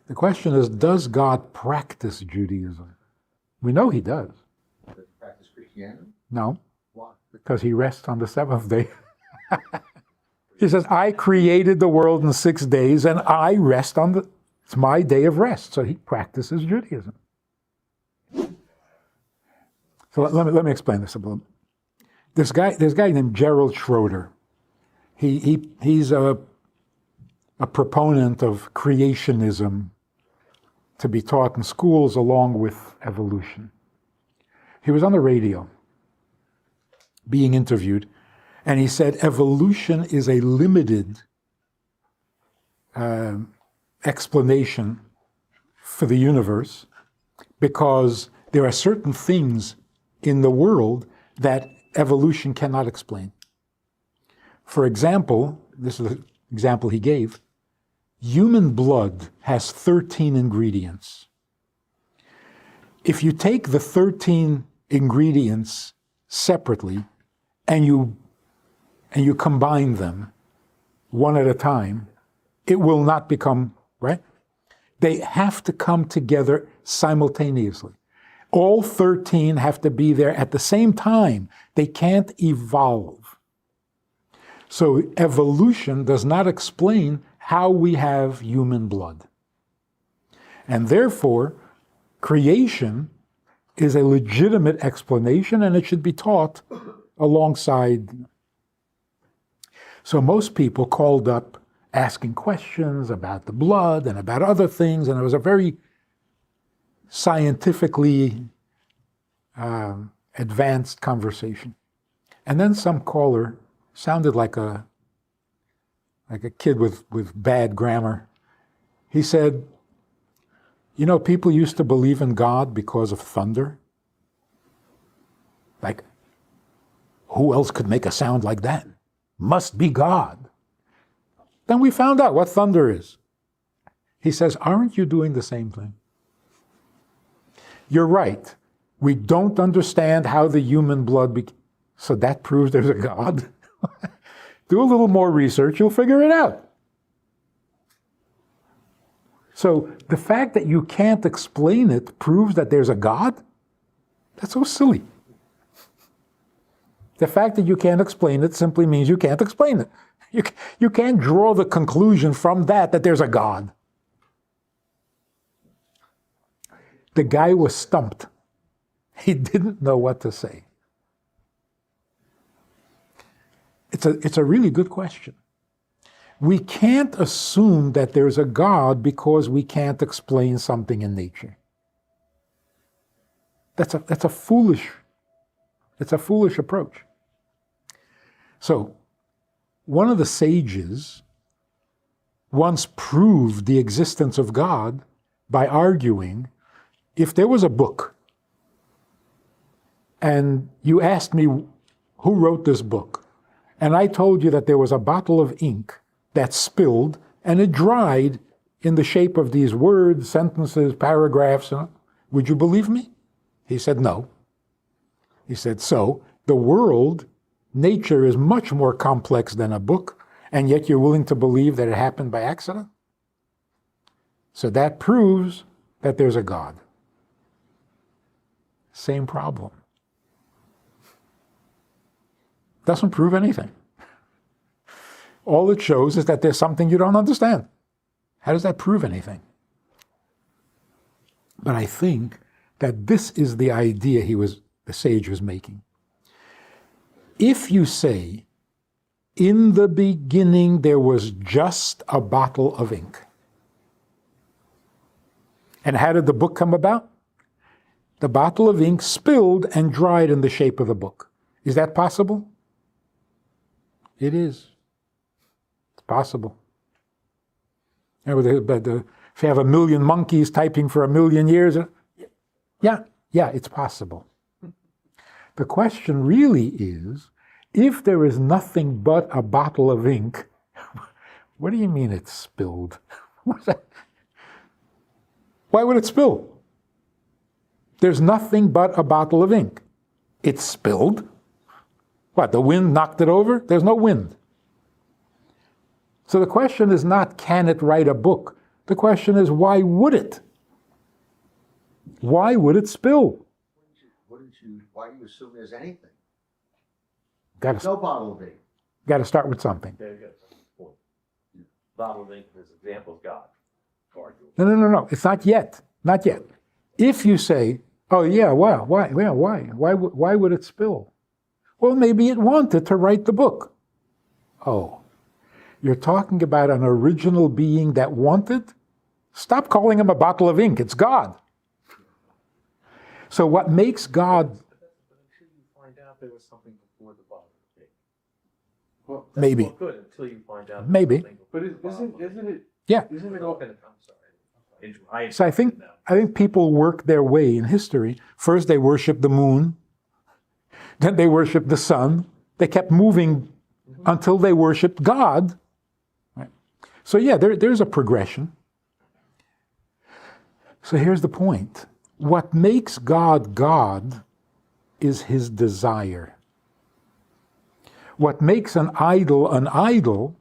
The question is, does God practice Judaism? We know he does. Does he practice Christianity? No. Why? Because he rests on the seventh day. He says, I created the world in 6 days and I rest it's my day of rest. So he practices Judaism. So let me explain this a little. There's a guy named Gerald Schroeder. He's a proponent of creationism to be taught in schools along with evolution. He was on the radio being interviewed, and he said evolution is a limited explanation for the universe because there are certain things in the world that evolution cannot explain. For example, this is the example he gave, human blood has 13 ingredients. If you take the 13 ingredients separately and you combine them one at a time, it will not become, right? They have to come together simultaneously. All 13 have to be there at the same time. They can't evolve. So evolution does not explain how we have human blood. And therefore, creation is a legitimate explanation and it should be taught alongside. So most people called up asking questions about the blood and about other things, and it was a very scientifically advanced conversation. And then some caller sounded like a kid with bad grammar. He said, you know, people used to believe in God because of thunder. Like, who else could make a sound like that? Must be God. Then we found out what thunder is. He says, aren't you doing the same thing? You're right. We don't understand how the human blood so that proves there's a God? Do a little more research, you'll figure it out. So the fact that you can't explain it proves that there's a God? That's so silly. The fact that you can't explain it simply means you can't explain it. You can't draw the conclusion from that there's a God. The guy was stumped. He didn't know what to say. It's a really good question. We can't assume that there's a God because we can't explain something in nature. That's a foolish approach. So, one of the sages once proved the existence of God by arguing, if there was a book and you asked me who wrote this book, and I told you that there was a bottle of ink that spilled and it dried in the shape of these words, sentences, paragraphs, would you believe me? He said, no. He said, so the world, nature is much more complex than a book, and yet you're willing to believe that it happened by accident? So that proves that there's a God. Same problem. Doesn't prove anything. All it shows is that there's something you don't understand. How does that prove anything? But I think that this is the idea the sage was making. If you say, in the beginning there was just a bottle of ink, and how did the book come about? The bottle of ink spilled and dried in the shape of the book. Is that possible? It is. It's possible. But if you have 1 million monkeys typing for 1 million years, yeah, it's possible. The question really is, if there is nothing but a bottle of ink, what do you mean it's spilled? What's that? Why would it spill? There's nothing but a bottle of ink. It's spilled. What, the wind knocked it over? There's no wind. So the question is not, can it write a book? The question is, why would it? Why would it spill? Why do you assume there's anything? Got No to bottle of ink. start with something. There you go. Bottle of ink is example of God. No. It's not yet. Not yet. If you say, "Oh yeah, wow, why? Why would it spill?" Well, maybe it wanted to write the book. Oh, you're talking about an original being that wanted? Stop calling him a bottle of ink. It's God. So what makes God? But until you find out there was something before the bottle of ink. Well, Maybe. Well, good until you find out. Maybe. but isn't it? Yeah. Isn't it all? I'm sorry. So I think people work their way in history. First they worshiped the moon, then they worshiped the sun. They kept moving until they worshiped God. Right? So yeah, there's a progression. So here's the point. What makes God God is his desire. What makes an idol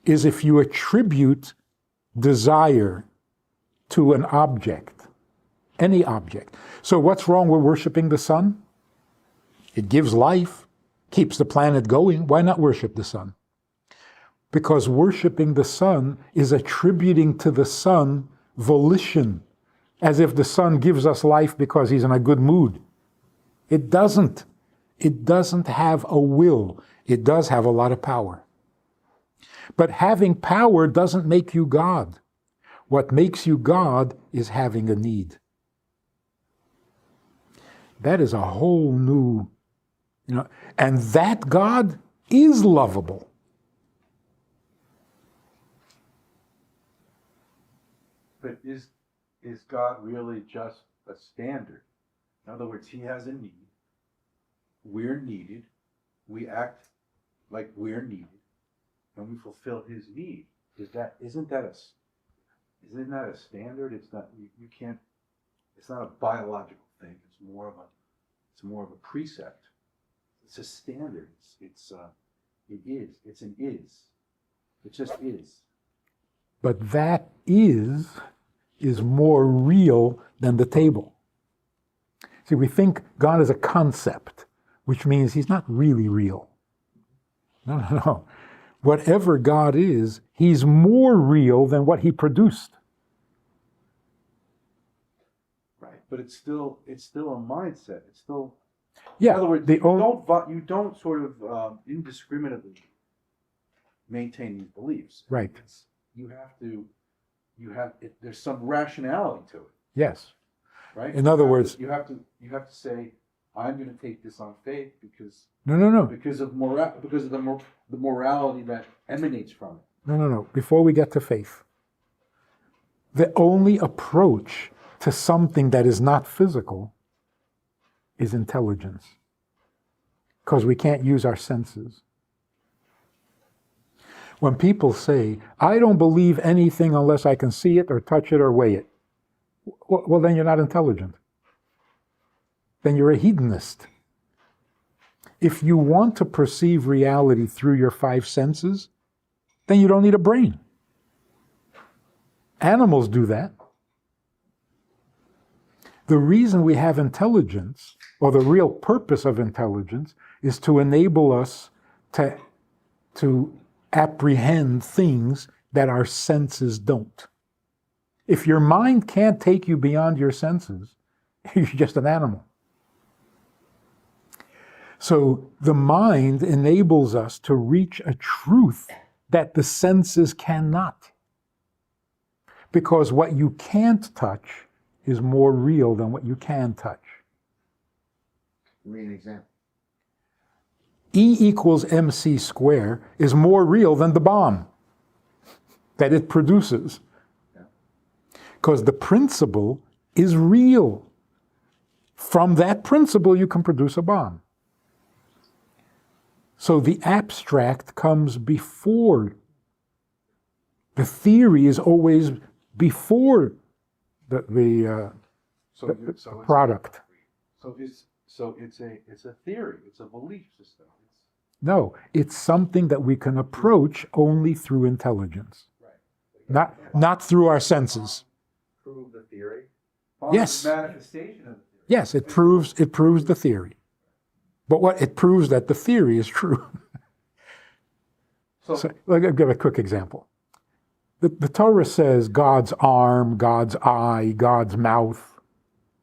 is if you attribute desire to an object, any object. So what's wrong with worshiping the sun? It gives life, keeps the planet going. Why not worship the sun? Because worshiping the sun is attributing to the sun volition, as if the sun gives us life because he's in a good mood. It doesn't. It doesn't have a will. It does have a lot of power. But having power doesn't make you God. What makes you God is having a need. That is a whole new, and that God is lovable. But is God really just a standard? In other words, he has a need. We're needed. We act like we're needed, and we fulfill his need. Isn't that a standard? It's not. You can't. It's not a biological thing. It's more of a precept. It's a standard. It is. It's an is. It just is. But that is more real than the table. See, we think God is a concept, which means he's not really real. No. Whatever God is, he's more real than what he produced. Right. But it's still a mindset. It's still. Yeah. In other words, you don't sort of indiscriminately maintain these beliefs. Right. There's some rationality to it, Yes. right? In other words, you have to say, I'm going to take this on faith because No. because of the morality that emanates from it. No. Before we get to faith, the only approach to something that is not physical is intelligence. Because we can't use our senses. When people say, I don't believe anything unless I can see it or touch it or weigh it, well, then you're not intelligent. Then you're a hedonist. If you want to perceive reality through your five senses, then you don't need a brain. Animals do that. The reason we have intelligence, or the real purpose of intelligence, is to enable us to apprehend things that our senses don't. If your mind can't take you beyond your senses, you're just an animal. So the mind enables us to reach a truth that the senses cannot. Because what you can't touch is more real than what you can touch. Give me an example. E equals mc squared is more real than the bomb that it produces. Because the principle is real. From that principle, you can produce a bomb. So the abstract comes before. The theory is always before the product. So it's a theory. It's a belief system. No, it's something that we can approach only through intelligence. Right. not through our senses. Prove the theory. Yes. The manifestation of the theory. Yes, it proves the theory. But what it proves that the theory is true. So I'll give a quick example. The Torah says God's arm, God's eye, God's mouth,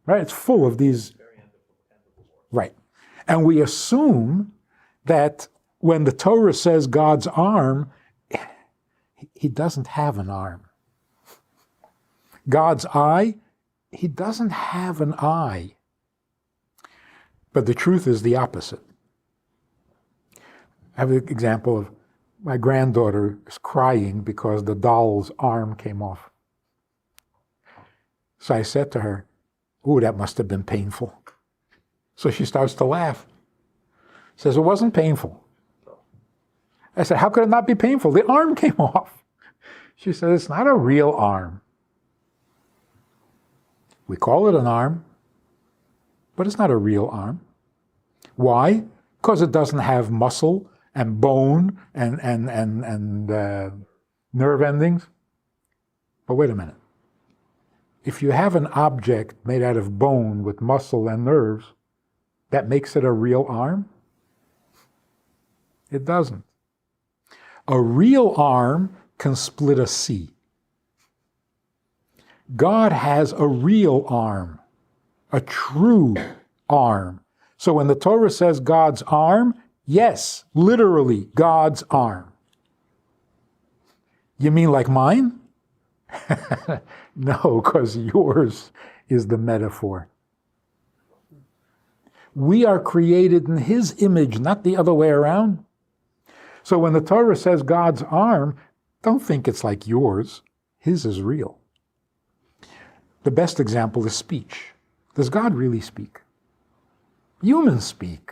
right? It's full of these, right? And we assume that when the Torah says God's arm, he doesn't have an arm. God's eye, he doesn't have an eye. But the truth is the opposite. I have an example of my granddaughter is crying because the doll's arm came off. So I said to her, "Ooh, that must have been painful." So she starts to laugh. Says, "It wasn't painful." I said, "How could it not be painful? The arm came off." She said, "It's not a real arm." We call it an arm, but it's not a real arm. Why? Because it doesn't have muscle and bone and nerve endings. But wait a minute. If you have an object made out of bone with muscle and nerves, that makes it a real arm? It doesn't. A real arm can split a sea. God has a real arm, a true arm. So when the Torah says God's arm, yes, literally God's arm. You mean like mine? No, because yours is the metaphor. We are created in His image, not the other way around. So when the Torah says God's arm, don't think it's like yours. His is real. The best example is speech. Does God really speak? Humans speak,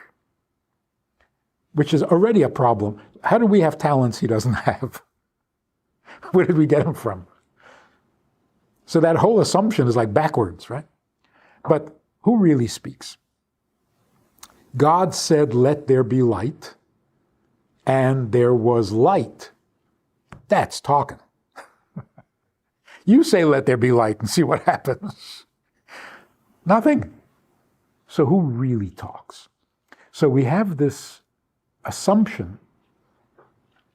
which is already a problem. How do we have talents He doesn't have? Where did we get them from? So that whole assumption is like backwards, right? But who really speaks? God said, "Let there be light," and there was light. That's talking. You say, "Let there be light," and see what happens. Nothing. So who really talks? So we have this assumption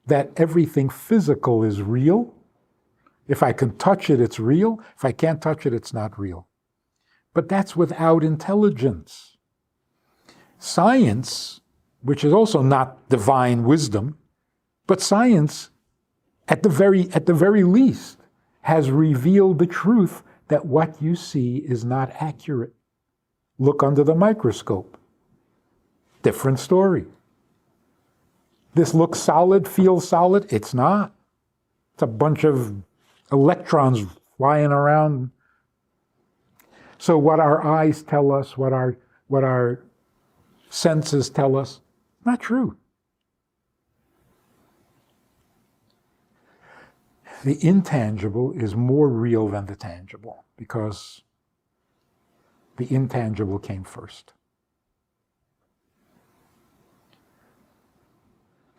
that everything physical is real. If I can touch it, it's real. If I can't touch it, it's not real. But that's without intelligence. Science, which is also not divine wisdom, but science, at the very least, has revealed the truth that what you see is not accurate. Look under the microscope. Different story. This looks solid, feels solid. It's not. It's a bunch of electrons flying around. So what our eyes tell us, what our senses tell us, not true. The intangible is more real than the tangible because the intangible came first.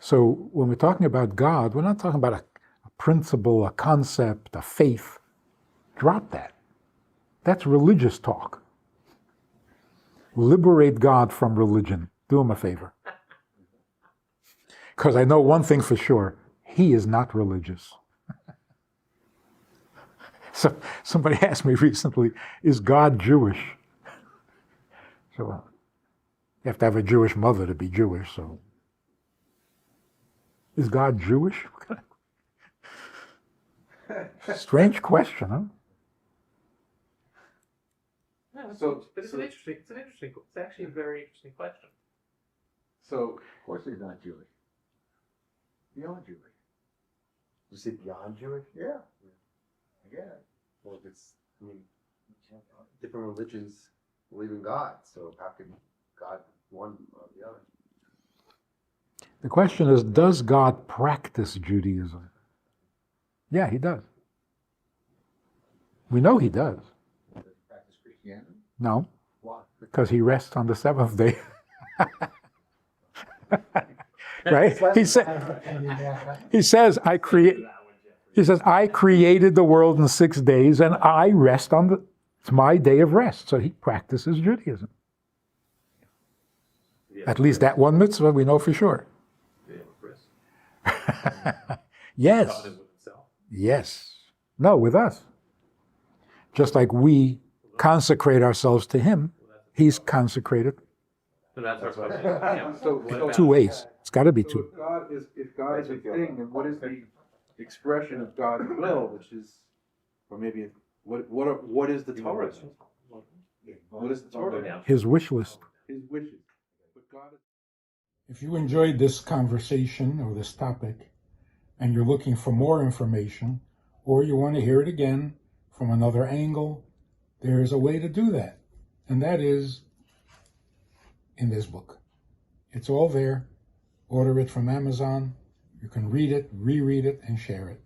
So when we're talking about God, we're not talking about a principle, a concept, a faith. Drop that. That's religious talk. Liberate God from religion. Do him a favor. Because I know one thing for sure, he is not religious. So somebody asked me recently, is God Jewish? So you have to have a Jewish mother to be Jewish, so. Is God Jewish? Strange question, huh? Yeah, So- but it's actually a very interesting question. So, Of course he's not Jewish. Beyond Jewish. You say beyond Jewish? Yeah. Yeah. Well, if it's, I mean, different religions. Believe in God, so how can God one or the other? The question is, does God practice Judaism? Yeah, he does. We know he does. Does he practice Christianity? No, Why? because he rests on the seventh day. Right? He says, I create. He says, I created the world in 6 days and I rest it's my day of rest. So he practices Judaism. At least that one mitzvah we know for sure. Yes. Yes. No, with us. Just like we consecrate ourselves to him, he's consecrated. So that's our question. Yeah. So Two ways. It's got to be So two. if God is a thing, then what is the expression of God's will, which is, or maybe what is the Torah? What is the Torah? His wish list. His wishes. But God is. If you enjoyed this conversation or this topic, and you're looking for more information, or you want to hear it again from another angle, there's a way to do that. And that is in this book. It's all there. Order it from Amazon. You can read it, reread it, and share it.